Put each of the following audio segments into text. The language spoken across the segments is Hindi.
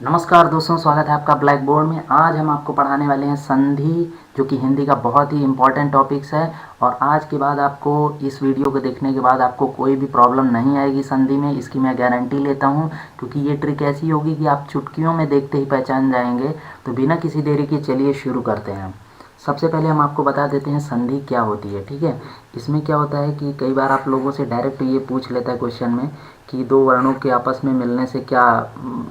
नमस्कार दोस्तों, स्वागत है आपका ब्लैक बोर्ड में। आज हम आपको पढ़ाने वाले हैं संधि, जो कि हिंदी का बहुत ही इम्पोर्टेंट टॉपिक्स है। और आज के बाद आपको, इस वीडियो को देखने के बाद आपको कोई भी प्रॉब्लम नहीं आएगी संधि में, इसकी मैं गारंटी लेता हूं। क्योंकि ये ट्रिक ऐसी होगी कि आप चुटकियों में देखते ही पहचान जाएंगे। तो बिना किसी देरी के चलिए शुरू करते हैं। सबसे पहले हम आपको बता देते हैं संधि क्या होती है। ठीक है, इसमें क्या होता है कि कई बार आप लोगों से डायरेक्ट ये पूछ लेता है क्वेश्चन में कि दो वर्णों के आपस में मिलने से क्या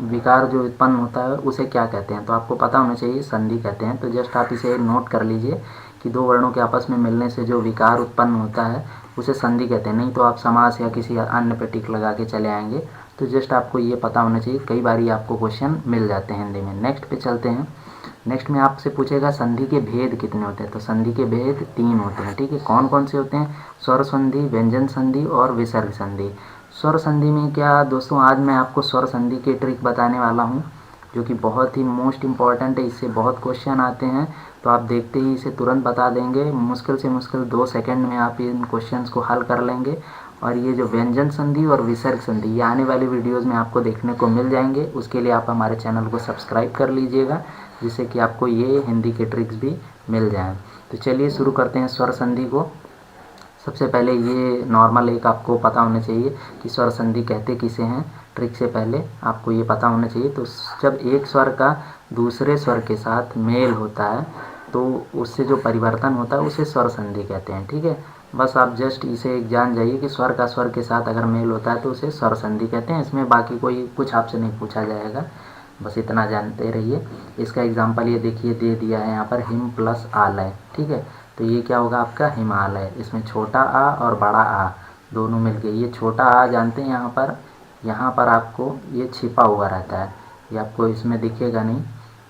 विकार जो उत्पन्न होता है उसे क्या कहते हैं। तो आपको पता होना चाहिए संधि कहते हैं। तो जस्ट आप इसे नोट कर लीजिए कि दो वर्णों के आपस में मिलने से जो विकार उत्पन्न होता है उसे संधि कहते हैं। नहीं तो आप समास या किसी अन्य पे टिक लगा के चले आएंगे। तो जस्ट आपको ये पता होना चाहिए, कई बार ये आपको क्वेश्चन मिल जाते हैं हिंदी में। नेक्स्ट पे चलते हैं। नेक्स्ट में आपसे पूछेगा संधि के भेद कितने होते हैं। तो संधि के भेद 3 होते हैं। ठीक है, कौन कौन से होते हैं? स्वर संधि, व्यंजन संधि और विसर्ग संधि। स्वर संधि में क्या दोस्तों, आज मैं आपको स्वर संधि की ट्रिक बताने वाला हूँ, जो कि बहुत ही मोस्ट इम्पॉर्टेंट है। इससे बहुत क्वेश्चन आते हैं, तो आप देखते ही इसे तुरंत बता देंगे। मुश्किल से मुश्किल 2 सेकंड में आप इन क्वेश्चंस को हल कर लेंगे। और ये जो व्यंजन संधि और विसर्ग संधि, ये आने वाली वीडियोज़ में आपको देखने को मिल जाएंगे। उसके लिए आप हमारे चैनल को सब्सक्राइब कर लीजिएगा, जिससे कि आपको ये हिंदी के ट्रिक्स भी मिल जाएँ। तो चलिए शुरू करते हैं स्वर संधि को। सबसे पहले ये नॉर्मल एक आपको पता होना चाहिए कि स्वर संधि कहते किसे हैं। ट्रिक से पहले आपको ये पता होना चाहिए। तो जब एक स्वर का दूसरे स्वर के साथ मेल होता है तो उससे जो परिवर्तन होता है उसे स्वर संधि कहते हैं। ठीक है, बस आप जस्ट इसे एक जान जाइए कि स्वर का स्वर के साथ अगर मेल होता है तो उसे स्वर संधि कहते हैं। इसमें बाकी कोई कुछ आपसे नहीं पूछा जाएगा, बस इतना जानते रहिए। इसका एग्जाम्पल ये देखिए दे दिया है यहाँ पर, हिम प्लस आलय। ठीक है, तो ये क्या होगा आपका हिमालय। इसमें छोटा आ और बड़ा आ दोनों मिलके, ये छोटा आ जानते हैं यहाँ पर आपको ये छिपा हुआ रहता है। ये आपको इसमें दिखेगा नहीं,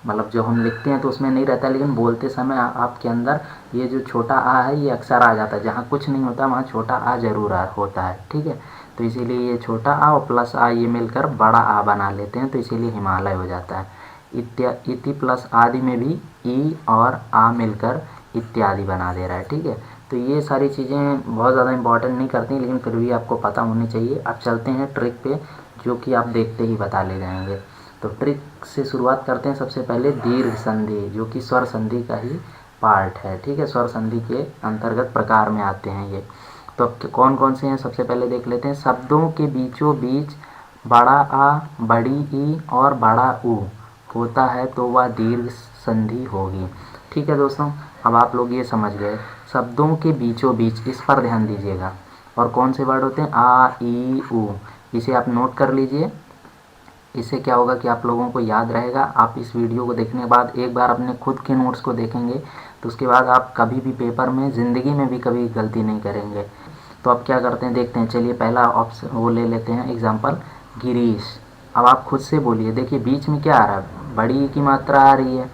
मतलब जो हम लिखते हैं तो उसमें नहीं रहता, लेकिन बोलते समय आपके अंदर ये जो छोटा आ है ये अक्सर आ जाता है। जहाँ कुछ नहीं होता वहाँ छोटा आ जरूर होता है। ठीक है, तो इसीलिए ये छोटा आ और प्लस आ ये मिलकर बड़ा आ बना लेते हैं, तो इसीलिए हिमालय हो जाता है। इति प्लस आदि में भी ई और आ मिलकर इत्यादि बना दे रहा है। ठीक है, तो ये सारी चीज़ें बहुत ज़्यादा इंपॉर्टेंट नहीं करती, लेकिन फिर भी आपको पता होनी चाहिए। अब चलते हैं ट्रिक पे, जो कि आप देखते ही बता ले जाएंगे। तो ट्रिक से शुरुआत करते हैं। सबसे पहले दीर्घ संधि, जो कि स्वर संधि का ही पार्ट है। ठीक है, स्वर संधि के अंतर्गत प्रकार में आते हैं ये। तो अब कौन कौन से हैं सबसे पहले देख लेते हैं। शब्दों के बीचों बीच बड़ा आ, बड़ी ई और बड़ा ऊ होता है तो वह दीर्घ संधि होगी। ठीक है दोस्तों, अब आप लोग ये समझ गए। शब्दों के बीचों बीच, इस पर ध्यान दीजिएगा। और कौन से वर्ड होते हैं? आ, ई, ऊ। इसे आप नोट कर लीजिए। इससे क्या होगा कि आप लोगों को याद रहेगा। आप इस वीडियो को देखने के बाद एक बार अपने खुद के नोट्स को देखेंगे तो उसके बाद आप कभी भी पेपर में, ज़िंदगी में भी कभी गलती नहीं करेंगे। तो अब क्या करते हैं देखते हैं। चलिए पहला ऑप्शन वो ले लेते हैं, एग्जाम्पल गिरीश। अब आप खुद से बोलिए, देखिए बीच में क्या आ रहा है, बड़ी की मात्रा आ रही है।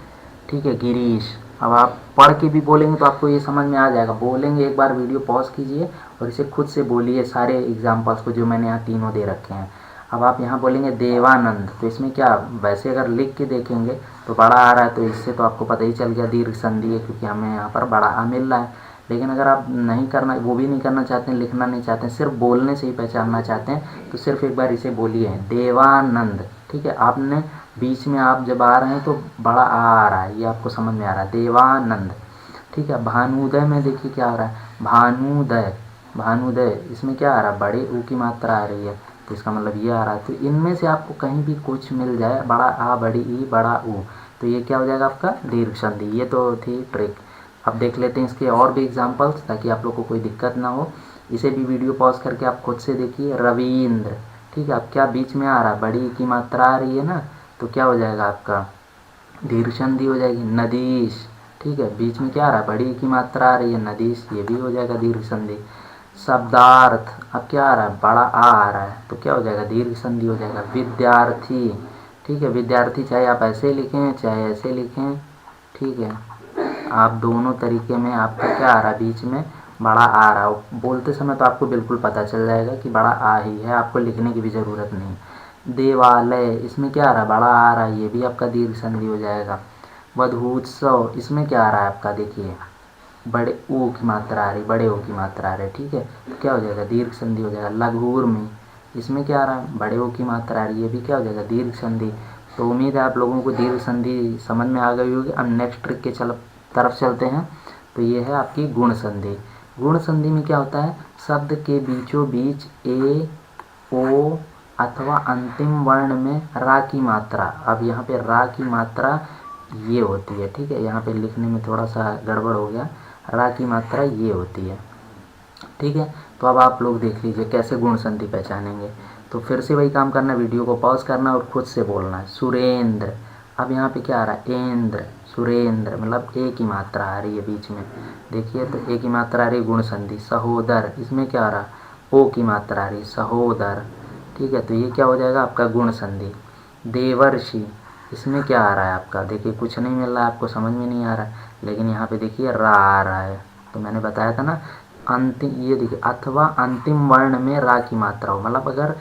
ठीक है, गिरीश। अब आप पढ़ के भी बोलेंगे तो आपको ये समझ में आ जाएगा। बोलेंगे एक बार वीडियो पॉज कीजिए और इसे खुद से बोलिए, सारे एग्जाम्पल्स को जो मैंने यहाँ तीनों दे रखे हैं। अब आप यहाँ बोलेंगे देवानंद, तो इसमें क्या, वैसे अगर लिख के देखेंगे तो बड़ा आ रहा है, तो इससे तो आपको पता ही चल गया दीर्घ संधि है, क्योंकि हमें यहाँ पर बड़ा आ मिल रहा है। लेकिन अगर आप नहीं करना, वो भी नहीं करना चाहते हैं, लिखना नहीं चाहते हैं, सिर्फ बोलने से ही पहचानना चाहते हैं, तो सिर्फ एक बार इसे बोलिए देवानंद। ठीक है, आपने बीच में आप जब आ रहे हैं तो बड़ा आ रहा है, ये आपको समझ में आ रहा है, देवानंद। ठीक है, भानुदय में देखिए क्या आ रहा है, भानुदय। भानुदय, इसमें क्या आ रहा है, बड़े ऊ की मात्रा आ रही है, तो इसका मतलब ये आ रहा है। तो इनमें से आपको कहीं भी कुछ मिल जाए, बड़ा आ, बड़ी ई, बड़ा ऊ, तो ये क्या हो जाएगा आपका दीर्घ संधि। ये तो थी ट्रिक। अब देख लेते हैं इसके और भी एग्जाम्पल्स, ताकि आप लोग को कोई दिक्कत ना हो। इसे भी वीडियो पॉज करके आप खुद से देखिए। रविंद्र। ठीक है, अब क्या बीच में आ रहा है, बड़ी की मात्रा आ रही है ना, तो क्या हो जाएगा आपका दीर्घ संधि हो जाएगी। नदीश। ठीक है, बीच में क्या आ रहा है, बड़ी की मात्रा आ रही है, नदीश, ये भी हो जाएगा दीर्घ संधि। शब्दार्थ, अब क्या आ रहा है, बड़ा आ रहा है, तो क्या हो जाएगा दीर्घ संधि हो जाएगा। विद्यार्थी। ठीक है, विद्यार्थी चाहे आप ऐसे लिखें चाहे ऐसे लिखें, ठीक है, आप दोनों तरीके में आपका क्या आ रहा है, बीच में बड़ा आ रहा है। बोलते समय तो आपको बिल्कुल पता चल जाएगा कि बड़ा आ ही है, आपको लिखने की भी ज़रूरत नहीं। देवालय, इसमें क्या आ रहा है, बड़ा आ रहा है, ये भी आपका दीर्घ संधि हो जाएगा। वधूत्सव, इसमें क्या आ रहा है आपका, देखिए बड़े ऊ की मात्रा आ रही, बड़े ऊ की मात्रा आ रही है। ठीक है, तो क्या हो जाएगा दीर्घ संधि हो जाएगा। लघुर में, इसमें क्या आ रहा है, बड़े ऊ की मात्रा आ रही है, ये भी क्या हो जाएगा दीर्घ संधि। तो उम्मीद है आप लोगों को दीर्घ संधि समझ में आ गई होगी। अब नेक्स्ट ट्रिक के तरफ चलते हैं। तो ये है आपकी गुण संधि। गुण संधि में क्या होता है, शब्द के बीचों बीच ए, ओ अथवा अंतिम वर्ण में रा की मात्रा, अब यहाँ पे रा की मात्रा ये होती है, ठीक है, यहाँ पे लिखने में थोड़ा सा गड़बड़ हो गया, रा की मात्रा ये होती है, ठीक है। तो अब आप लोग देख लीजिए कैसे गुण संधि पहचानेंगे। तो फिर से वही काम करना, वीडियो को पॉज करना और खुद से बोलना है सुरेंद्र। अब यहाँ पे क्या आ रहा है, इंद्र, सुरेंद्र, मतलब ए की मात्रा आ रही है बीच में, देखिए तो ए की मात्रा आ रही है, गुण संधि। सहोदर, इसमें क्या आ रहा, ओ की मात्रा आ रही, सहोदर, ठीक है, तो ये क्या हो जाएगा आपका गुण संधि। देवर्षि, इसमें क्या आ रहा है आपका, देखिए कुछ नहीं मिल रहा है आपको, समझ में नहीं आ रहा है, लेकिन यहाँ पे देखिए रा आ रहा है, तो मैंने बताया था ना अंतिम, ये देखिए अथवा अंतिम वर्ण में रा की मात्रा हो, मतलब अगर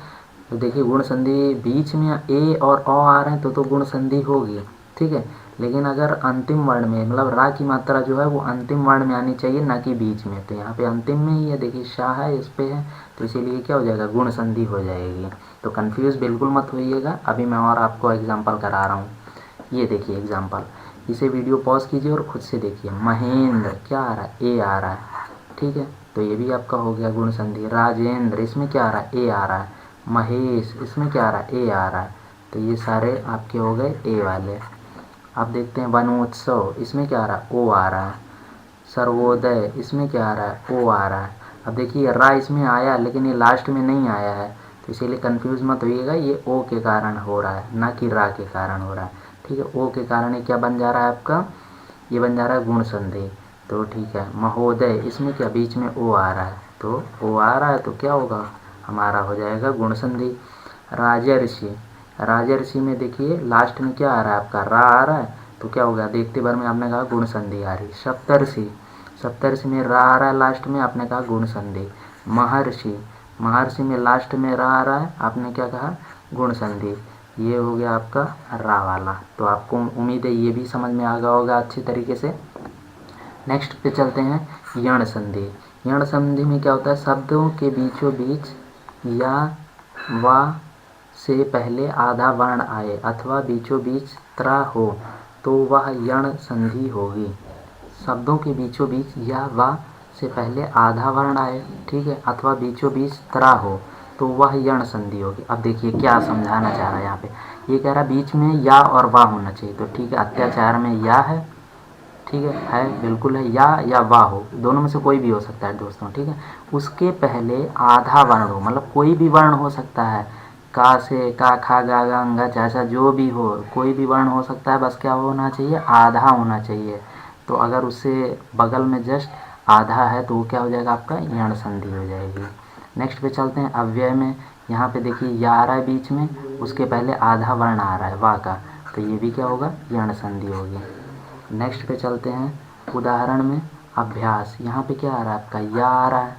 तो देखिए गुण संधि बीच में ए और अ आ रहे हैं तो गुण संधि होगी, ठीक है, लेकिन अगर अंतिम वर्ण में, मतलब रा की मात्रा जो है वो अंतिम वर्ण में आनी चाहिए, ना कि बीच में, तो यहाँ पे अंतिम में ही है, देखिए शाह है, इस पे है, तो इसीलिए क्या हो जाएगा, गुण संधि हो जाएगी। तो कंफ्यूज बिल्कुल मत होइएगा, अभी मैं और आपको एग्जाम्पल करा रहा हूँ। ये देखिए एग्जाम्पल, इसे वीडियो पॉज कीजिए और खुद से देखिए। महेंद्र, क्या आ रहा है, ए आ रहा है, ठीक है, तो ये भी आपका हो गया गुण संधि। राजेंद्र, इसमें क्या आ रहा है, ए आ रहा है। महेश, इसमें क्या आ रहा है, ए आ रहा है, तो ये सारे आपके हो गए ए वाले। अब देखते हैं वनोत्सव, इसमें क्या आ रहा है, ओ आ रहा है। सर्वोदय, इसमें क्या आ रहा है, ओ आ रहा है। अब देखिए रा इसमें आया लेकिन ये लास्ट में नहीं आया है, तो इसीलिए कंफ्यूज मत होइएगा, ये ओ के कारण हो रहा है, ना कि रा के कारण हो रहा है, ठीक है। ओ के कारण ये क्या बन जा रहा है आपका, ये बन जा रहा है गुण संधि, तो ठीक है। महोदय, इसमें क्या बीच में ओ आ रहा है, तो ओ आ रहा है तो क्या होगा, हमारा हो जाएगा गुण संधि। राजर्षि, राजर्षि में देखिए लास्ट में क्या आ रहा है आपका, रा आ रहा है, तो क्या होगा, देखते बार में आपने कहा गुण संधि आ रही। सप्तर्षि, सप्तर्षि में रा आ रहा है लास्ट में, आपने कहा गुण संधि। महर्षि, महर्षि में लास्ट में रा आ रहा है, आपने क्या कहा, गुण संधि। ये हो गया आपका रा वाला। तो आपको उम्मीद है ये भी समझ में आ गया होगा अच्छी तरीके से। नेक्स्ट पे चलते हैं, यण संधि। यण संधि में क्या होता है, शब्दों के बीचों बीच या वा से पहले आधा वर्ण आए अथवा बीचों बीच त्रा हो तो वह यण संधि होगी। शब्दों के बीचों बीच या वा से पहले आधा वर्ण आए, ठीक है, अथवा बीचों बीच त्रा हो तो वह यण संधि होगी। अब देखिए क्या समझाना चाह रहा है यहाँ पे, ये कह रहा है बीच में या और वा होना चाहिए, तो ठीक है, अत्याचार में या है, ठीक है बिल्कुल है, या वाह हो, दोनों में से कोई भी हो सकता है दोस्तों, ठीक है। उसके पहले आधा वर्ण हो, मतलब कोई भी वर्ण हो सकता है, का से का, खा, गा, गा, अंगा, चाचा, जो भी हो, कोई भी वर्ण हो सकता है, बस क्या होना चाहिए, आधा होना चाहिए। तो अगर उससे बगल में जस्ट आधा है तो वो क्या हो जाएगा आपका, यण संधि हो जाएगी। नेक्स्ट पे चलते हैं अव्यय में। यहाँ पे देखिए या आ रहा है बीच में, उसके पहले आधा वर्ण आ रहा है वा का, तो ये भी क्या होगा, यण संधि होगी। नेक्स्ट पे चलते हैं उदाहरण में, अभ्यास। यहाँ पे क्या आ रहा है आपका, या आ रहा है,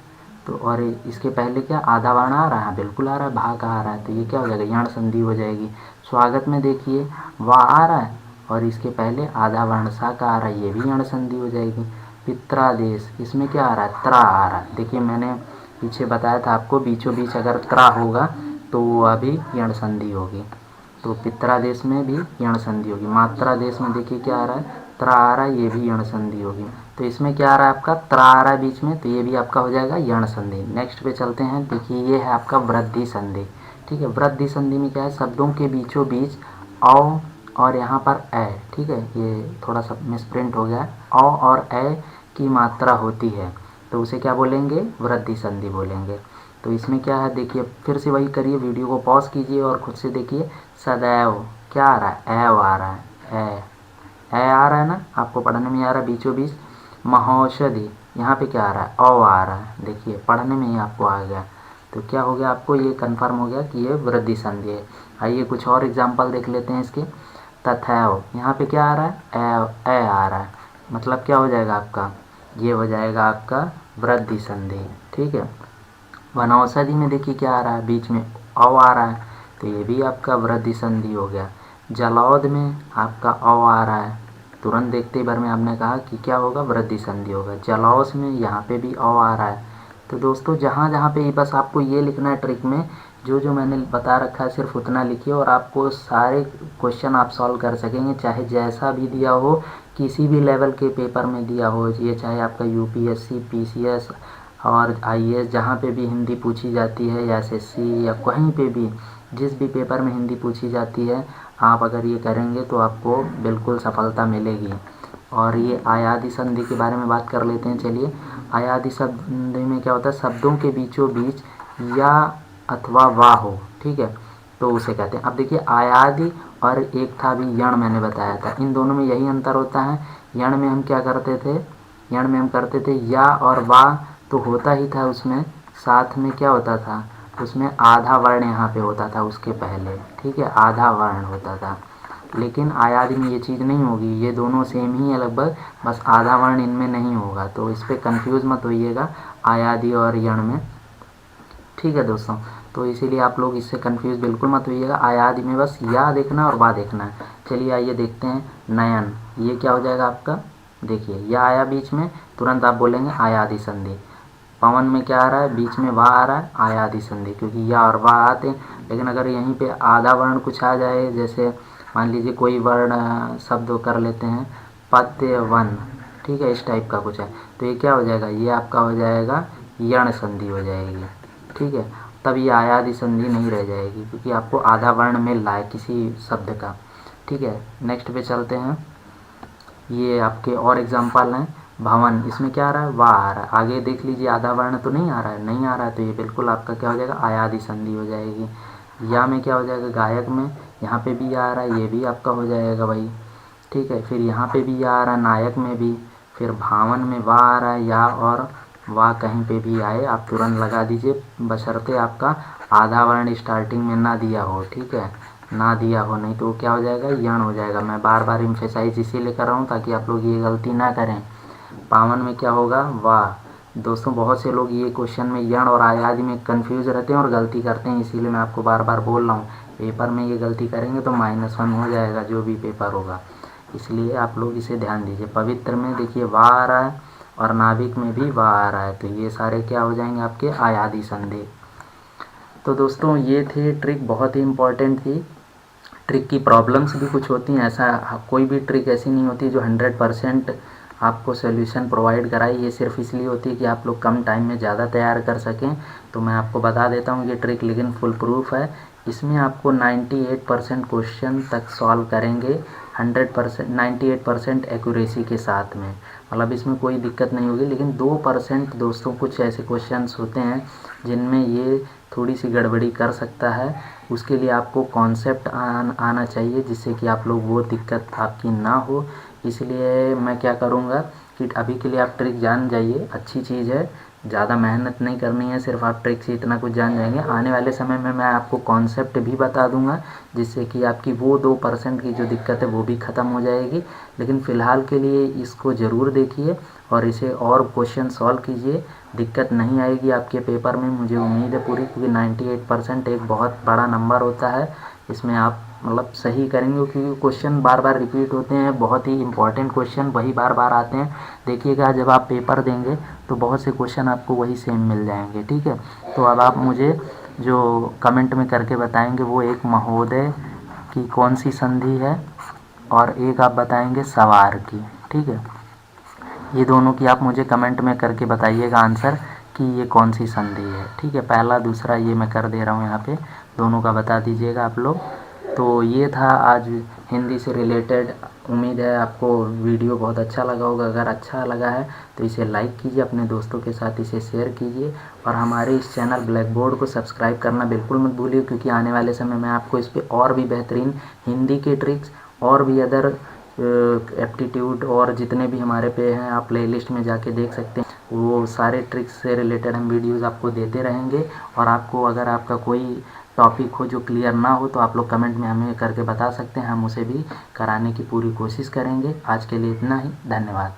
तो और इसके पहले क्या आधा वर्ण आ रहा है, बिल्कुल आ रहा है, भा का आ रहा है, तो ये क्या हो जाएगा, यण संधि हो जाएगी। स्वागत में देखिए वा आ रहा है और इसके पहले आधा वर्ण सा का आ रहा है, ये भी यण संधि हो जाएगी। पित्रादेश, इसमें क्या आ रहा है, त्रा आ रहा है, देखिए मैंने पीछे बताया था आपको, बीचों बीच अगर त्रा होगा तो वो अभी यण संधि होगी, तो पित्रादेश में भी यण संधि होगी। मात्रादेश में देखिए क्या आ रहा है, त्रा आ रहा है, ये भी यण संधि होगी। तो इसमें क्या आ रहा है आपका, त्रा आ रहा है बीच में, तो ये भी आपका हो जाएगा यण संधि। नेक्स्ट पे चलते हैं, देखिए ये है आपका वृद्धि संधि, ठीक है। वृद्धि संधि में क्या है, शब्दों के बीचों बीच औ और यहाँ पर ए, ठीक है, ये थोड़ा सा मिसप्रिंट हो गया है, औ और ए की मात्रा होती है तो उसे क्या बोलेंगे, वृद्धि संधि बोलेंगे। तो इसमें क्या है, देखिए फिर से वही करिए, वीडियो को पॉज कीजिए और खुद से देखिए। सदैव, क्या आ रहा है, एव आ रहा है, ए आ रहा है ना, आपको पढ़ने में आ रहा है बीचों बीच। महौषधि, यहाँ पे क्या आ रहा है, औ आ रहा है, देखिए पढ़ने में ही आपको आ गया, तो क्या हो गया, आपको ये कंफर्म हो गया कि ये वृद्धि संधि है। आइए कुछ और एग्जाम्पल देख लेते हैं इसके। तथैव, यहाँ पे क्या आ रहा है, एव, ए आ रहा है, मतलब क्या हो जाएगा आपका, ये हो जाएगा आपका वृद्धि संधि, ठीक है। वनौषधि में देखिए क्या आ रहा है, बीच में औ आ रहा है, तो ये भी आपका वृद्धि संधि हो गया। जलौध में आपका औ आ रहा है, तुरंत देखते भर में आपने कहा कि क्या होगा, वृद्धि संधि होगा। जलौस में यहाँ पे भी औ आ रहा है। तो दोस्तों जहाँ जहाँ पे बस आपको ये लिखना है ट्रिक में जो जो मैंने बता रखा है सिर्फ उतना लिखिए और आपको सारे क्वेश्चन आप सॉल्व कर सकेंगे, चाहे जैसा भी दिया हो, किसी भी लेवल के पेपर में दिया हो, ये चाहे आपका यूपीएससी, पीसीएस और आईएएस, जहाँ पे भी हिंदी पूछी जाती है, या एसएससी, या कहीं पे भी जिस भी पेपर में हिंदी पूछी जाती है, आप अगर ये करेंगे तो आपको बिल्कुल सफलता मिलेगी। और ये आयादी संधि के बारे में बात कर लेते हैं। चलिए, आयादी संधि में क्या होता है, शब्दों के बीचों बीच या अथवा वा हो, ठीक है, तो उसे कहते हैं। अब देखिए, आयादी और एक था अभी यण, मैंने बताया था, इन दोनों में यही अंतर होता है। यण में हम क्या करते थे, यण में हम करते थे या और वा तो होता ही था, उसमें साथ में क्या होता था, उसमें आधा वर्ण यहाँ पे होता था उसके पहले, ठीक है, आधा वर्ण होता था। लेकिन आयादी में ये चीज़ नहीं होगी, ये दोनों सेम ही है लगभग, बस आधा वर्ण इनमें नहीं होगा, तो इस पर कन्फ्यूज़ मत होइएगा आयादी और यण में, ठीक है दोस्तों। तो इसीलिए आप लोग इससे कंफ्यूज बिल्कुल मत होइएगा, आयादी में बस या देखना और वा देखना है। चलिए आइए देखते हैं, नयन, ये क्या हो जाएगा आपका, देखिए या आया बीच में, तुरंत आप बोलेंगे आयादी संधि। पवन में क्या आ रहा है, बीच में वा आ रहा है, आयादी संधि, क्योंकि या और वा आते हैं। लेकिन अगर यहीं पे आधा वर्ण कुछ आ जाए, जैसे मान लीजिए कोई वर्ण शब्द कर लेते हैं, पत्य वन, ठीक है, इस टाइप का कुछ है, तो ये क्या हो जाएगा, ये आपका हो जाएगा यण संधि हो जाएगी, ठीक है। तब ये आयादी संधि नहीं रह जाएगी, क्योंकि आपको आधा वर्ण मिल रहा है किसी शब्द का, ठीक है। नेक्स्ट पे चलते हैं, ये आपके और एग्जाम्पल हैं। भवन, इसमें क्या आ रहा है, वाह आ रहा है, आगे देख लीजिए आधा वर्ण तो नहीं आ रहा है, नहीं आ रहा है, तो ये बिल्कुल आपका क्या हो जाएगा, आयादी संधि हो जाएगी। या में क्या हो जाएगा, गायक में यहाँ पे भी आ रहा है, ये भी आपका हो जाएगा भाई, ठीक है। फिर यहाँ पे भी आ रहा है, नायक में भी, फिर भावन में वाह आ रहा है, या और वाह कहीं पे भी आए आप तुरंत लगा दीजिए, बशर्ते आपका आधा वर्ण स्टार्टिंग में ना दिया हो, ठीक है, ना दिया हो, नहीं तो क्या हो जाएगा, यण हो जाएगा। मैं बार बार इम्फेसाइज इसीलिए कर रहा हूँ ताकि आप लोग ये गलती ना करें। पावन में क्या होगा, वाह। दोस्तों बहुत से लोग ये क्वेश्चन में यण और आयादी में कंफ्यूज रहते हैं और गलती करते हैं, इसीलिए मैं आपको बार बार बोल रहा हूँ, पेपर में ये गलती करेंगे तो -1 हो जाएगा जो भी पेपर होगा, इसलिए आप लोग इसे ध्यान दीजिए। पवित्र में देखिए वाह आ रहा है और नाविक में भी वाह आ रहा है, तो ये सारे क्या हो जाएंगे आपके, आयादी संधि। तो दोस्तों ये थे ट्रिक, बहुत ही इम्पोर्टेंट थी। ट्रिक की प्रॉब्लम्स भी कुछ होती हैं, ऐसा कोई भी ट्रिक ऐसी नहीं होती जो 100% आपको सोल्यूशन प्रोवाइड कराए, ये सिर्फ इसलिए होती है कि आप लोग कम टाइम में ज़्यादा तैयार कर सकें। तो मैं आपको बता देता हूँ ये ट्रिक, लेकिन फुल प्रूफ है, इसमें आपको 98% क्वेश्चन तक सॉल्व करेंगे 100%, 98% एक्यूरेसी के साथ में, मतलब इसमें कोई दिक्कत नहीं होगी। लेकिन 2% दोस्तों कुछ ऐसे क्वेश्चंस होते हैं जिनमें ये थोड़ी सी गड़बड़ी कर सकता है, उसके लिए आपको कॉन्सेप्ट आना चाहिए, जिससे कि आप लोग वो दिक्कत आपकी ना हो। इसलिए मैं क्या करूँगा कि अभी के लिए आप ट्रिक जान जाइए, अच्छी चीज़ है, ज़्यादा मेहनत नहीं करनी है, सिर्फ आप ट्रिक से इतना कुछ जान जाएंगे। आने वाले समय में मैं आपको कॉन्सेप्ट भी बता दूंगा, जिससे कि आपकी वो 2% की जो दिक्कत है वो भी ख़त्म हो जाएगी। लेकिन फ़िलहाल के लिए इसको ज़रूर देखिए और इसे और क्वेश्चन सॉल्व कीजिए, दिक्कत नहीं आएगी आपके पेपर में, मुझे उम्मीद है पूरी, क्योंकि 98% एक बहुत बड़ा नंबर होता है। इसमें आप मतलब सही करेंगे, क्योंकि क्वेश्चन बार बार रिपीट होते हैं, बहुत ही इंपॉर्टेंट क्वेश्चन वही बार बार आते हैं। देखिएगा जब आप पेपर देंगे तो बहुत से क्वेश्चन आपको वही सेम मिल जाएंगे, ठीक है। तो अब आप मुझे जो कमेंट में करके बताएंगे वो एक महोदय की कौन सी संधि है और एक आप बताएंगे सवार की, ठीक है। ये दोनों की आप मुझे कमेंट में करके बताइएगा आंसर कि ये कौन सी संधि है, ठीक है। पहला दूसरा ये मैं कर दे रहा हूँ यहाँ पे, दोनों का बता दीजिएगा आप लोग। तो ये था आज हिंदी से रिलेटेड, उम्मीद है आपको वीडियो बहुत अच्छा लगा होगा। अगर अच्छा लगा है तो इसे लाइक कीजिए, अपने दोस्तों के साथ इसे शेयर कीजिए और हमारे इस चैनल ब्लैक बोर्ड को सब्सक्राइब करना बिल्कुल मत भूलिए, क्योंकि आने वाले समय में आपको इस पर और भी बेहतरीन हिंदी के ट्रिक्स और भी अदर एप्टीट्यूड और जितने भी हमारे पे हैं, आप प्लेलिस्ट में जाके देख सकते हैं, वो सारे ट्रिक्स से रिलेटेड हम वीडियोस आपको देते रहेंगे। और आपको अगर आपका कोई टॉपिक हो जो क्लियर ना हो तो आप लोग कमेंट में हमें करके बता सकते हैं, हम उसे भी कराने की पूरी कोशिश करेंगे। आज के लिए इतना ही, धन्यवाद।